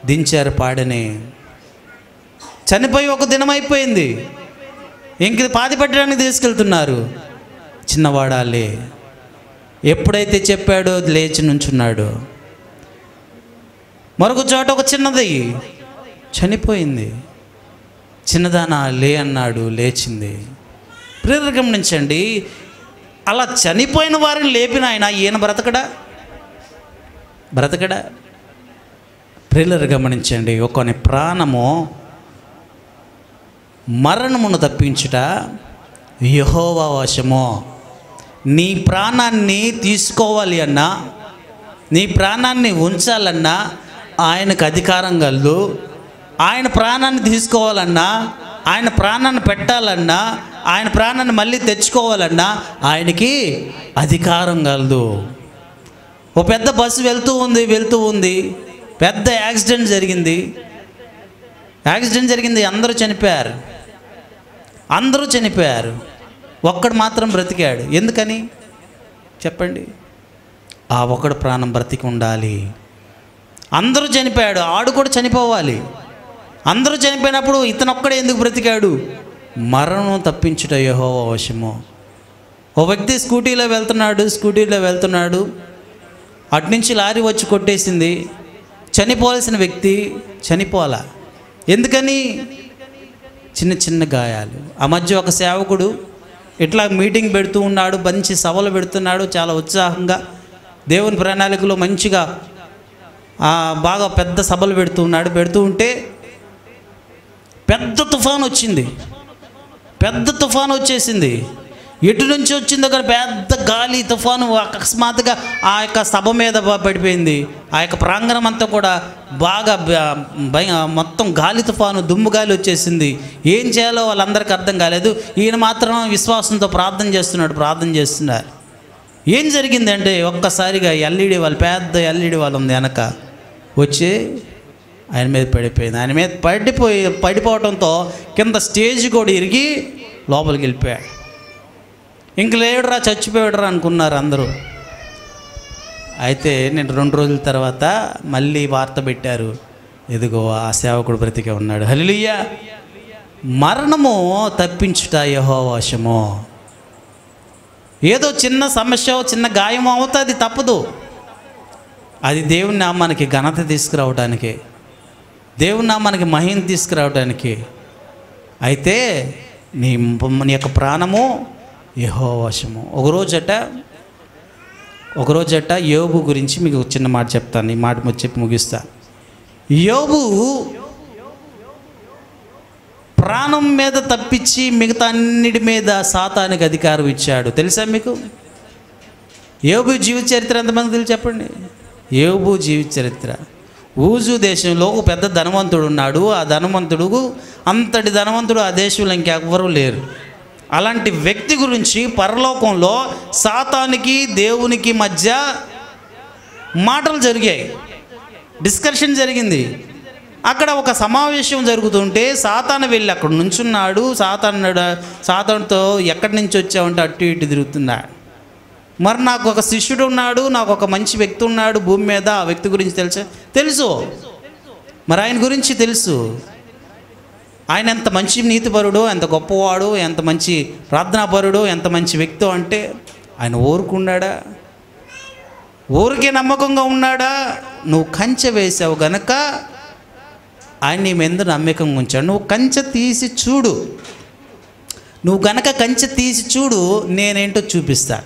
S1: దించారు పాడిని. చనిపోయి ఒక దినం అయిపోయింది, ఇంక పాతి పెట్టడానికి తీసుకెళ్తున్నారు. చిన్నవాడాలే ఎప్పుడైతే చెప్పాడో లేచి నుంచున్నాడు. మరొక చోట ఒక చిన్నది చనిపోయింది. చిన్నదానా లే అన్నాడు, లేచింది. ప్రియరు గమనించండి, అలా చనిపోయిన వారిని లేపిన ఆయన ఈయన బ్రతకడా? ప్రియరు గమనించండి, ఒకని ప్రాణము మరణమును తప్పించుట యెహోవా వశము. నీ ప్రాణాన్ని తీసుకోవాలి అన్నా, నీ ప్రాణాన్ని ఉంచాలన్నా ఆయనకు అధికారం కలదు. ఆయన ప్రాణాన్ని తీసుకోవాలన్నా, ఆయన ప్రాణాన్ని పెట్టాలన్నా, ఆయన ప్రాణాన్ని మళ్ళీ తెచ్చుకోవాలన్నా ఆయనకి అధికారం కలదు. ఓ పెద్ద బస్సు వెళ్తూ ఉంది, పెద్ద యాక్సిడెంట్ జరిగింది. అందరూ చనిపోయారు. ఒక్కడు మాత్రం బ్రతికాడు. ఎందుకని చెప్పండి? ఆ ఒక్కడు ప్రాణం బ్రతికి ఉండాలి. అందరూ చనిపోయాడు, ఆడు కూడా చనిపోవాలి. అందరూ చనిపోయినప్పుడు ఇతనొక్కడే ఎందుకు బ్రతికాడు? మరణం తప్పించుట యెహోవా వశము. ఓ వ్యక్తి స్కూటీలో వెళ్తున్నాడు, అటునుంచి లారీ వచ్చి కొట్టేసింది. చనిపోవాల్సిన వ్యక్తి చనిపోలా. ఎందుకని? చిన్న గాయాలు. ఆ మధ్య ఒక సేవకుడు ఇట్లా మీటింగ్ పెడుతూ ఉన్నాడు, మంచి సభలు పెడుతున్నాడు, చాలా ఉత్సాహంగా దేవుని ప్రణాళికలో మంచిగా బాగా పెద్ద సభలు పెడుతూ ఉంటే పెద్ద తుఫాను వచ్చేసింది. ఎటు నుంచి వచ్చిందో కానీ పెద్ద గాలి తుఫాను అకస్మాత్తుగా ఆ యొక్క సభ మీద పడిపోయింది. ఆ యొక్క ప్రాంగణం అంతా కూడా బాగా మొత్తం గాలి తుఫాను, దుమ్ము గాలి వచ్చేసింది. ఏం చేయాలో వాళ్ళందరికీ అర్థం కాలేదు. ఈయన మాత్రం విశ్వాసంతో ప్రార్థన చేస్తున్నారు. ఏం జరిగిందంటే ఒక్కసారిగా పెద్ద ఎల్ఈడి వాళ్ళు ఉంది వెనక వచ్చి ఆయన మీద పడిపోయింది. ఆయన మీద పడిపోవడంతో కింద స్టేజ్ కూడా ఇరిగి లోపలికి వెళ్ళిపోయాడు. ఇంక లేడురా, చచ్చిపోయాడురా అనుకున్నారు అందరూ. అయితే నేను 2 రోజుల తర్వాత మళ్ళీ వార్త పెట్టారు, ఇదిగో ఆ సేవకుడు బ్రతికే ఉన్నాడు. హల్లెలూయా. మరణము తప్పించుట యెహోవా వశము. ఏదో చిన్న సమస్య, చిన్న గాయం అవుతుంది, తప్పదు. అది దేవుని నామానికి ఘనత తీసుకురావడానికి, దేవుని నామానికి మహిమ తీసుకురావడానికి. అయితే నీ యొక్క ప్రాణము యెహోవా వశము. ఒకరోజట యోబు గురించి మీకు చిన్న మాట చెప్తాను. ఈ మాట చెప్పి ముగిస్తా. యోబు ప్రాణం మీద తప్పించి మిగతా అన్నిటి మీద సాతానికి అధికారం ఇచ్చాడు. తెలుసా మీకు? యోబు జీవిత చరిత్ర ఎంతమంది తెలుసు చెప్పండి? యోబు జీవిత చరిత్ర. ఊజు దేశంలో ఒక పెద్ద ధనవంతుడు ఉన్నాడు. ఆ అంతటి ధనవంతుడు ఆ దేశంలో ఇంకెవ్వరూ లేరు. అలాంటి వ్యక్తి గురించి పరలోకంలో సాతానికి దేవునికి మధ్య మాటలు జరిగాయి, డిస్కషన్ జరిగింది. అక్కడ ఒక సమావేశం జరుగుతుంటే సాతాను వెళ్ళి అక్కడ నుంచున్నాడు. సాతానుతో ఎక్కడి నుంచి వచ్చావంటే అటు ఇటు తిరుగుతున్నాడు. మరి నాకు ఒక శిష్యుడు ఉన్నాడు, నాకు ఒక మంచి వ్యక్తి ఉన్నాడు భూమి మీద. ఆ వ్యక్తి గురించి తెలుసు. మరి ఆయన గురించి తెలుసు. ఆయన ఎంత మంచి నీతిపరుడో, ఎంత గొప్పవాడో, ఎంత మంచి ప్రార్థనాపరుడో, ఎంత మంచి వ్యక్తో అంటే ఆయన ఊరుకున్నాడా? ఊరికే నమ్మకంగా ఉన్నాడా? నువ్వు కంచె వేసావు గనక ఆయన నీ మీద నమ్మకంగా ఉంచాడు. నువ్వు కంచె తీసి చూడు, నేనేంటో చూపిస్తా.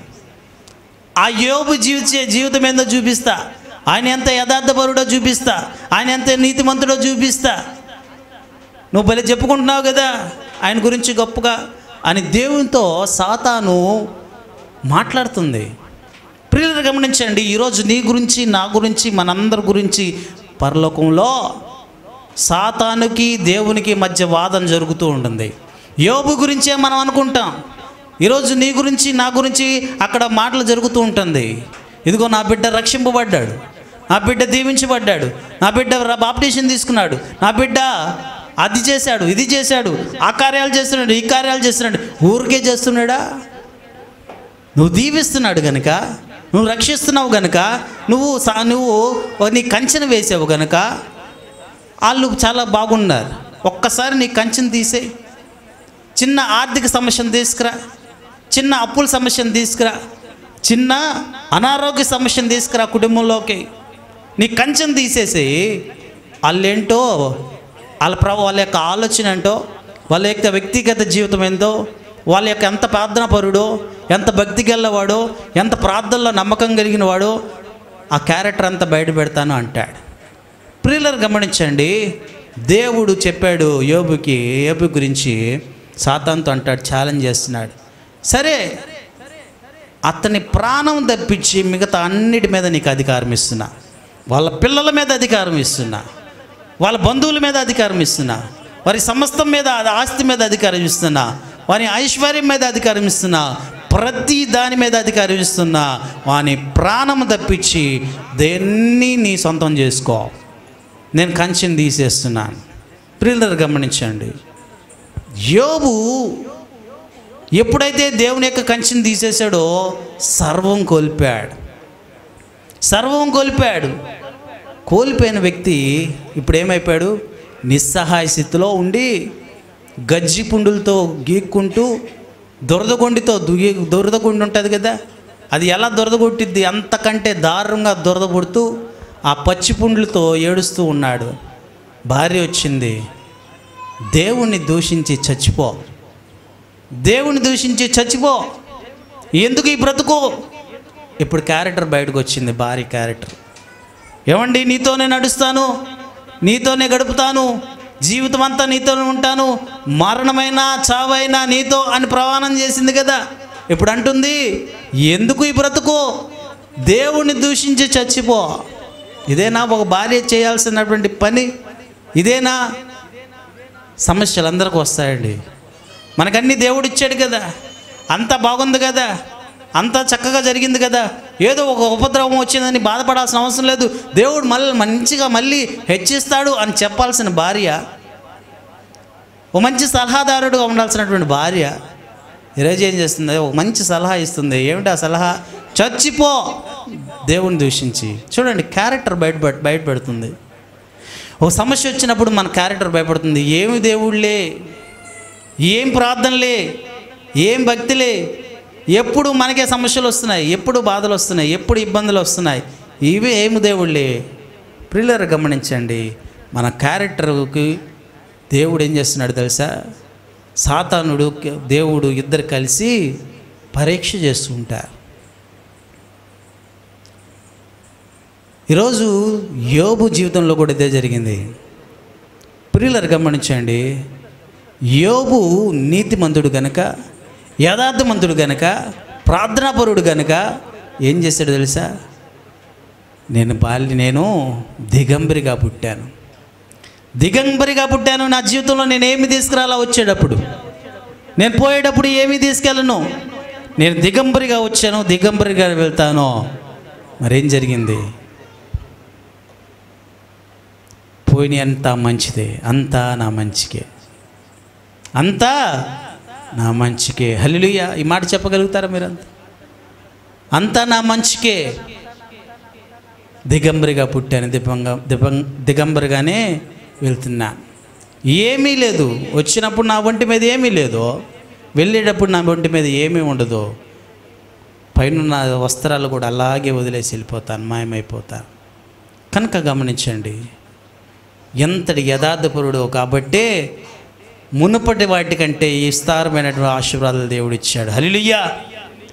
S1: ఆ యోబు జీవితం ఏందో చూపిస్తా. ఆయన ఎంత యథార్థపరుడో చూపిస్తా. ఆయన ఎంత నీతిమంతుడో చూపిస్తా. నువ్వు భలే చెప్పుకుంటున్నావు కదా ఆయన గురించి గొప్పగా అని దేవునితో సాతాను మాట్లాడుతుంది. ప్రియులు గమనించండి, ఈరోజు నీ గురించి, నా గురించి, మనందరి గురించి పరలోకంలో సాతానుకి దేవునికి మధ్య వాదన జరుగుతూ ఉంటుంది. యోబు గురించే మనం అనుకుంటాం. ఈరోజు నీ గురించి, నా గురించి అక్కడ మాటలు జరుగుతూ ఉంటుంది. ఇదిగో నా బిడ్డ రక్షింపబడ్డాడు, నా బిడ్డ దీవించబడ్డాడు, నా బిడ్డ బాప్టిజం తీసుకున్నాడు, నా బిడ్డ అది చేశాడు, ఇది చేశాడు, ఆ కార్యాలు చేస్తున్నాడు, ఈ కార్యాలు చేస్తున్నాడు. ఊరికే చేస్తున్నాడా? నువ్వు దీవిస్తున్నాడు గనుక, నువ్వు రక్షిస్తున్నావు గనుక, నువ్వు నీ కంచెను వేసావు గనుక వాళ్ళు చాలా బాగున్నారు. ఒక్కసారి నీ కంచెను తీసేయి. చిన్న ఆర్థిక సమస్యను తీసుకురా, చిన్న అప్పుల సమస్యను తీసుకురా, చిన్న అనారోగ్య సమస్యను తీసుకురా కుటుంబంలోకి. నీ కంచెను తీసేసి వాళ్ళేంటో వాళ్ళ యొక్క ఆలోచన ఏంటో, వాళ్ళ యొక్క వ్యక్తిగత జీవితం ఏంటో, వాళ్ళ యొక్క ఎంత ప్రార్థనాపరుడో, ఎంత భక్తి గలవాడో, ఎంత ప్రార్థనలో నమ్మకం కలిగిన వాడో ఆ క్యారెక్టర్ అంతా బయట పెడతాను అంటాడు. ప్రియులారా గమనించండి, దేవుడు చెప్పాడు యోబు గురించి, సాతానుతో అంటాడు, ఛాలెంజ్ చేస్తున్నాడు. సరే, అతని ప్రాణం తప్పించి మిగతా అన్నిటి మీద నీకు అధికారం ఇస్తున్నా, వాళ్ళ పిల్లల మీద అధికారం ఇస్తున్నా, వాళ్ళ బంధువుల మీద అధికారం ఇస్తున్నా, వారి సమస్తం మీద ఆస్తి మీద అధికారం ఇస్తున్నా, వారి ఐశ్వర్యం మీద అధికారం ఇస్తున్నా, ప్రతి దాని మీద అధికారం ఇస్తున్నా. వాని ప్రాణం తప్పించి దేన్ని నీ సొంతం చేసుకో, నేను కంచెని తీసేస్తున్నాను. ప్రియులారా గమనించండి, యోబు ఎప్పుడైతే దేవుని యొక్క కంచెని తీసేశాడో సర్వం కోల్పోయాడు. కోల్పోయిన వ్యక్తి ఇప్పుడు ఏమైపోయాడు? నిస్సహాయ స్థితిలో ఉండి గజ్జి పుండులతో గీక్కుంటూ, దురదగొండి ఉంటుంది కదా, అది ఎలా దురదగొట్టిద్ది, అంతకంటే దారుణంగా దురదగొడుతూ ఆ పచ్చి పుండ్లతో ఏడుస్తూ ఉన్నాడు. భార్య వచ్చింది, దేవుణ్ణి దూషించి చచ్చిపో, ఎందుకు ఈ బ్రతుకు. ఇప్పుడు క్యారెక్టర్ బయటకు వచ్చింది, భార్య క్యారెక్టర్. ఏమండి, నీతోనే నడుస్తాను, నీతోనే గడుపుతాను, జీవితం అంతా నీతోనే ఉంటాను, మరణమైనా చావైనా నీతో అని ప్రమాణం చేసింది కదా. ఇప్పుడు అంటుంది, ఎందుకు ఈ బ్రతుకు, దేవుణ్ణి దూషించి చచ్చిపో. ఇదేనా ఒక భార్య చేయాల్సినటువంటి పని? ఇదేనా? సమస్యలు అందరికీ వస్తాయండి. మనకన్నీ దేవుడు ఇచ్చాడు కదా, అంతా బాగుంది కదా, అంతా చక్కగా జరిగింది కదా, ఏదో ఒక ఉపద్రవం వచ్చిందని బాధపడాల్సిన అవసరం లేదు, దేవుడు మంచిగా మళ్ళీ హెచ్చిస్తాడు అని చెప్పాల్సిన భార్య, ఒక మంచి సలహాదారుడుగా ఉండాల్సినటువంటి భార్య ఈరోజు ఏం చేస్తుంది? ఒక మంచి సలహా ఇస్తుంది. ఏమిటి ఆ సలహా? చచ్చిపో, దేవుని దూషించి. చూడండి, క్యారెక్టర్ బయట పెడుతుంది. ఒక సమస్య వచ్చినప్పుడు మన క్యారెక్టర్ భయపడుతుంది. ఏమి దేవుళ్ళే, ఏం ప్రార్థనలే, ఏం భక్తిలే, ఎప్పుడు మనకే సమస్యలు వస్తున్నాయి, ఎప్పుడు బాధలు వస్తున్నాయి, ఎప్పుడు ఇబ్బందులు వస్తున్నాయి, ఇవి ఏమి దేవుళ్ళే. ప్రియులారా గమనించండి, మన క్యారెక్టర్కి దేవుడు ఏం చేస్తున్నాడు తెలుసా? సాతానుడు దేవుడు ఇద్దరు కలిసి పరీక్ష చేస్తూ ఉంటారు. ఈరోజు యోబు జీవితంలో కూడా ఇదే జరిగింది. ప్రియులారా గమనించండి, యోబు నీతిమంతుడు గనుక, యథార్థమంతుడు గనుక, ప్రార్థనాపరుడు గనుక ఏం చేశాడు తెలుసా? నేను దిగంబరిగా పుట్టాను, నా జీవితంలో నేనేమి తీసుకురాలా, వచ్చేటప్పుడు నేను పోయేటప్పుడు ఏమీ తీసుకెళ్ళను, నేను దిగంబరిగా వచ్చాను, దిగంబరిగా వెళ్తాను. మరేం జరిగింది? పోయిన అంతా మంచిదే, అంతా నా మంచికే. హల్లెలూయా. ఈ మాట చెప్పగలుగుతారా మీరంతా? అంతా నా మంచికే. దిగంబరిగా పుట్టాను, దిగంబరిగానే వెళ్తున్నా, ఏమీ లేదు, వచ్చినప్పుడు నా ఒంటి మీద ఏమీ లేదు, వెళ్ళేటప్పుడు నా ఒంటి మీద ఏమీ ఉండదు, పైన నా వస్త్రాలు కూడా అలాగే వదిలేసి వెళ్ళిపోతాను, మాయమైపోతాను. కనుక గమనించండి, ఎంతటి యథార్థపరుడు కాబట్టే మునుపటి వాటికంటే విస్తారమైనటువంటి ఆశీర్వాదాలు దేవుడు ఇచ్చాడు. హల్లెలూయా.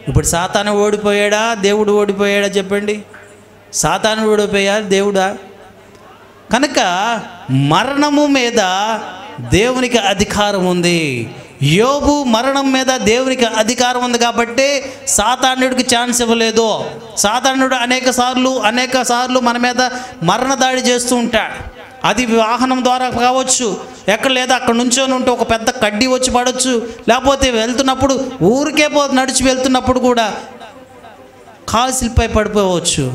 S1: ఇప్పుడు సాతాను ఓడిపోయాడా, దేవుడు ఓడిపోయాడా? చెప్పండి. సాతాను ఓడిపోయా, దేవుడా? కనుక మరణము మీద దేవునికి అధికారం ఉంది. యోబు మరణం మీద దేవునికి అధికారం ఉంది కాబట్టి సాతానుడికి ఛాన్స్ ఇవ్వలేదు. సాతానుడు అనేక సార్లు మన మీద మరణ దాడి చేస్తూ ఉంటాడు. అది వాహనం ద్వారా కావచ్చు, ఎక్కడ లేదా అక్కడ నుంచొని ఉంటే ఒక పెద్ద కడ్డీ వచ్చి పడవచ్చు, లేకపోతే వెళ్తున్నప్పుడు ఊరికే నడిచి వెళ్తున్నప్పుడు కూడా కాలు స్లిప్ అయి పడిపోవచ్చు.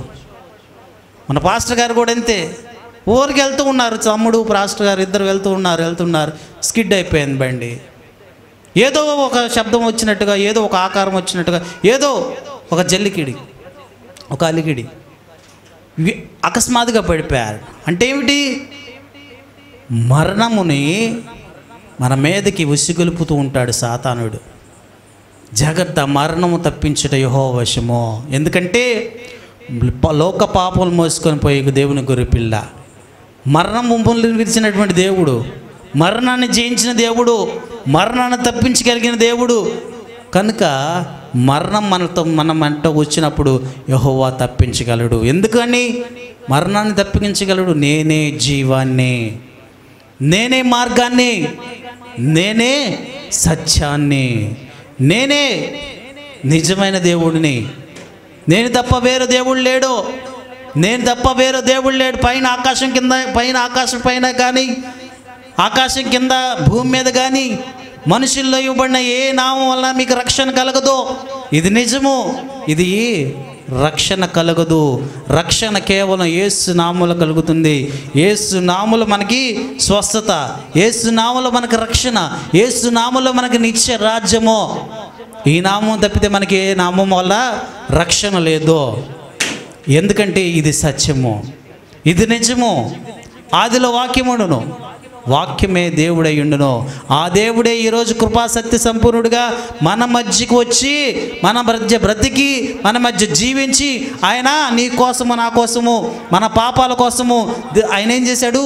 S1: మన పాస్టర్ గారు కూడా అంతే, ఊరికి వెళ్తూ ఉన్నారు, తమ్ముడు పాస్టర్ గారు ఇద్దరు వెళ్తున్నారు, స్కిడ్ అయిపోయింది బండి. ఏదో ఒక శబ్దం వచ్చినట్టుగా, ఏదో ఒక ఆకారం వచ్చినట్టుగా, ఏదో ఒక జల్లికిడి, ఒక అలికిడి, అకస్మాత్తుగా పడిపోయారు. అంటే ఏమిటి? మరణముని మన మీదకి ఉసిగొలుపుతూ ఉంటాడు సాతానుడు. జాగ్రత్త, మరణము తప్పించుట యెహోవా వశము. ఎందుకంటే లోక పాపములు మోసుకొని పోయి దేవుని గొర్రెపిల్ల, మరణం ముంపులను విరిచినటువంటి దేవుడు, మరణాన్ని జయించిన దేవుడు, మరణాన్ని తప్పించగలిగిన దేవుడు. కనుక మరణం మనమంట వచ్చినప్పుడు యెహోవా తప్పించగలడు. ఎందుకని? మరణాన్ని తప్పించగలడు. నేనే జీవాన్ని, నేనే మార్గాన్ని, నేనే సత్యాన్ని, నేనే నిజమైన దేవుడిని. నేను తప్ప వేరే దేవుడు లేడు, నేను తప్ప వేరే దేవుడు లేడు. పైన ఆకాశం కింద, పైన ఆకాశం పైన కానీ, ఆకాశం కింద భూమి మీద కానీ మనుషుల్లో ఇవ్వబడిన ఏ నామం వల్ల మీకు రక్షణ కలగదు. ఇది నిజము. ఇది రక్షణ కలగదు. రక్షణ కేవలం యేసు నామములో కలుగుతుంది. యేసు నామములో మనకి స్వస్థత, యేసు నామములో మనకి రక్షణ, యేసు నామములో మనకి నిత్య రాజ్యము. ఈ నామం తప్పితే మనకి ఏ నామం వల్ల రక్షణ లేదు. ఎందుకంటే ఇది సత్యము, ఇది నిజము. ఆదిలో వాక్యముండును, వాక్యమే దేవుడై ఉండును. ఆ దేవుడే ఈరోజు కృపాసత్య సంపూర్ణుడిగా మన మధ్యకు వచ్చి, మన మధ్య బ్రతికి, మన మధ్య జీవించి, ఆయన నీ కోసము, నా కోసము, మన పాపాల కోసము ఆయన ఏం చేశాడు?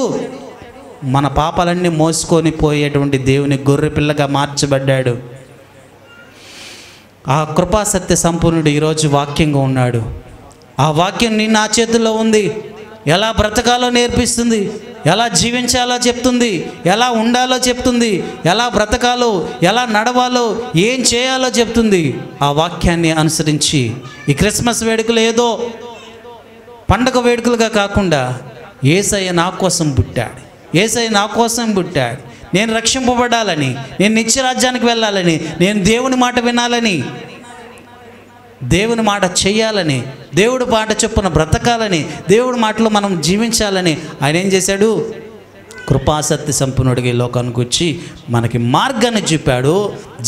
S1: మన పాపాలన్నీ మోసుకొని పోయేటువంటి దేవుని గొర్రె పిల్లగా మార్చబడ్డాడు. ఆ కృపాసత్య సంపూర్ణుడు ఈరోజు వాక్యంగా ఉన్నాడు. ఆ వాక్యం నీ నా చేతుల్లో ఉంది. ఎలా బ్రతకాలో నేర్పిస్తుంది, ఎలా జీవించాలో చెప్తుంది, ఎలా ఉండాలో చెప్తుంది, ఎలా బ్రతకాలో, ఎలా నడవాలో, ఏం చేయాలో చెప్తుంది. ఆ వాక్యాన్ని అనుసరించి ఈ క్రిస్మస్ వేడుకలు ఏదో పండగ వేడుకలుగా కాకుండా యేసయ్య నా కోసం పుట్టాడు, యేసయ్య నా కోసం పుట్టాడు, నేను రక్షింపబడాలని, నేను నిత్యరాజ్యానికి వెళ్ళాలని, నేను దేవుని మాట వినాలని, దేవుని మాట చేయాలని, దేవుడి మాట చొప్పున బ్రతకాలని, దేవుడి మాటలో మనం జీవించాలని ఆయన ఏం చేశాడు? కృపాసత్య సంపూర్ణుడిగా ఈ లోకానికి వచ్చి మనకి మార్గాన్ని చూపాడు,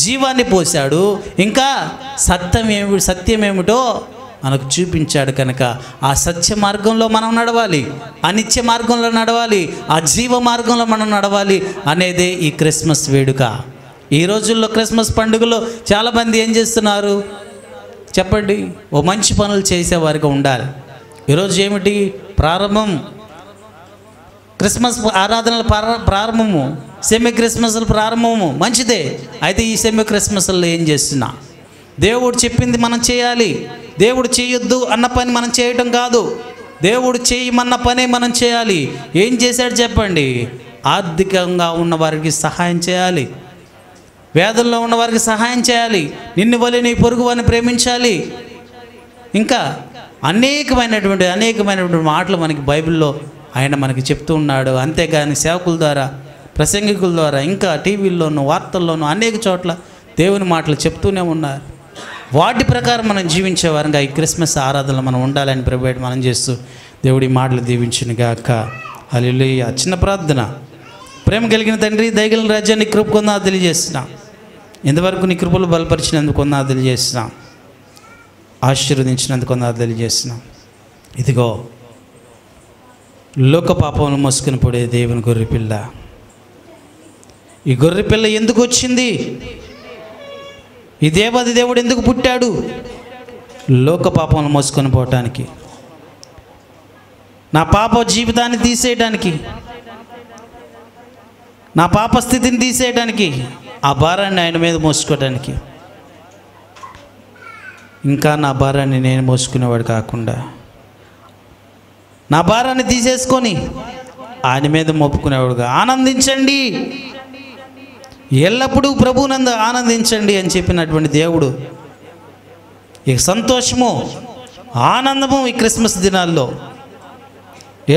S1: జీవాన్ని పోశాడు, ఇంకా సత్యమేమిటో మనకు చూపించాడు. కనుక ఆ సత్య మార్గంలో మనం నడవాలి, ఆ నిత్య మార్గంలో నడవాలి, ఆ జీవ మార్గంలో మనం నడవాలి అనేదే ఈ క్రిస్మస్ వేడుక. ఈ రోజుల్లో క్రిస్మస్ పండుగలో చాలామంది ఏం చేస్తున్నారు చెప్పండి? ఓ మంచి పనులు చేసేవారిగా ఉండాలి. ఈరోజు ఏమిటి ప్రారంభం? క్రిస్మస్ ఆరాధనల ప్రారంభము, సెమీ క్రిస్మస్ల ప్రారంభము మంచిదే. అయితే ఈ సెమీ క్రిస్మస్లో ఏం చేస్తున్నా? దేవుడు చెప్పింది మనం చేయాలి. దేవుడు చేయొద్దు అన్న పని మనం చేయటం కాదు, దేవుడు చేయమన్న పనే మనం చేయాలి. ఏం చేశాడు చెప్పండి? ఆర్థికంగా ఉన్న వారికి సహాయం చేయాలి, వేదనలో ఉన్న వారికి సహాయం చేయాలి, నిన్ను వలె నీ పొరుగు వారిని ప్రేమించాలి. ఇంకా అనేకమైనటువంటి మాటలు మనకి బైబిల్లో ఆయన మనకి చెప్తూ ఉన్నాడు. అంతేగాని సేవకుల ద్వారా, ప్రసంగికుల ద్వారా, ఇంకా టీవీల్లోనూ, వార్తల్లోనూ అనేక చోట్ల దేవుని మాటలు చెప్తూనే ఉన్నారు. వాటి ప్రకారం మనం జీవించే వారంగా ఈ క్రిస్మస్ ఆరాధనలో మనం ఉండాలని ప్రభువు మనం చేస్తూ దేవుడి మాటలు దీవించునుగాక. హల్లెలూయా. చిన్న ప్రార్థన. ప్రేమ కలిగిన తండ్రి, దయగలిగిన రాజ్యాన్ని కృప కొందా తెలియజేస్తున్నాం. ఇంతవరకు నీ కృపలు బలపరిచినందుకు కొందా తెలియజేస్తున్నాం, ఆశీర్వదించినందుకు కొందా తెలియజేస్తున్నాం. ఇదిగో లోక పాపములు మోసుకుని పడే దేవుని గొర్రెపిల్ల. ఈ గొర్రెపిల్ల ఎందుకు వచ్చింది? ఈ దేవాది దేవుడు ఎందుకు పుట్టాడు? లోక పాపములు మోసుకొని పోవటానికి, నా పాప జీవితాన్ని తీసేయడానికి, నా పాప స్థితిని తీసేయడానికి, ఆ భారాన్ని ఆయన మీద మోసుకోవడానికి. ఇంకా నా భారాన్ని నేను మోసుకునేవాడు కాకుండా నా భారాన్ని తీసేసుకొని ఆయన మీద మోపుకునేవాడుగా. ఆనందించండి, ఎల్లప్పుడూ ప్రభువునందు ఆనందించండి అని చెప్పినటువంటి దేవుడు. ఇక సంతోషము, ఆనందము ఈ క్రిస్మస్ దినాల్లో,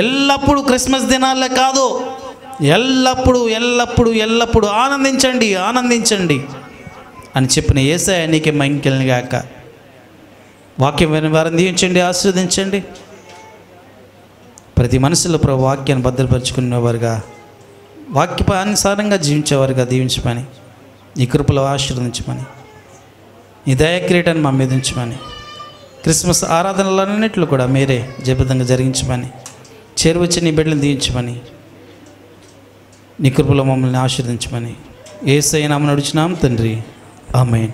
S1: ఎల్లప్పుడూ క్రిస్మస్ దినాల్లో కాదు, ఎల్లప్పుడూ ఎల్లప్పుడూ ఎల్లప్పుడూ ఆనందించండి, ఆనందించండి అని చెప్పిన యేసయ్య నీకే మహిమ గాక. వాక్యం విని వారిని దీవించండి, ఆశీర్వదించండి. ప్రతి మనసులో ప్రభు వాక్యాన్ని భద్రపరుచుకునేవారుగా, వాక్యానుసారంగా జీవించేవారుగా దీవించమని నీ కృపలో ఆశీర్వదించమని, నీ దయాకిరీటాన్ని మా మీద ఉంచమని, క్రిస్మస్ ఆరాధనలన్నింటిలో కూడా మీరే జయప్రదంగా జరిగించమని, చేరువచ్చి నీ బిడ్డలను దీవించమని, నీ కృపలో మమ్మల్ని ఆశీర్వదించమని యేసయ్య నామమున అడుగుచున్నాం తండ్రి. ఆమేన్.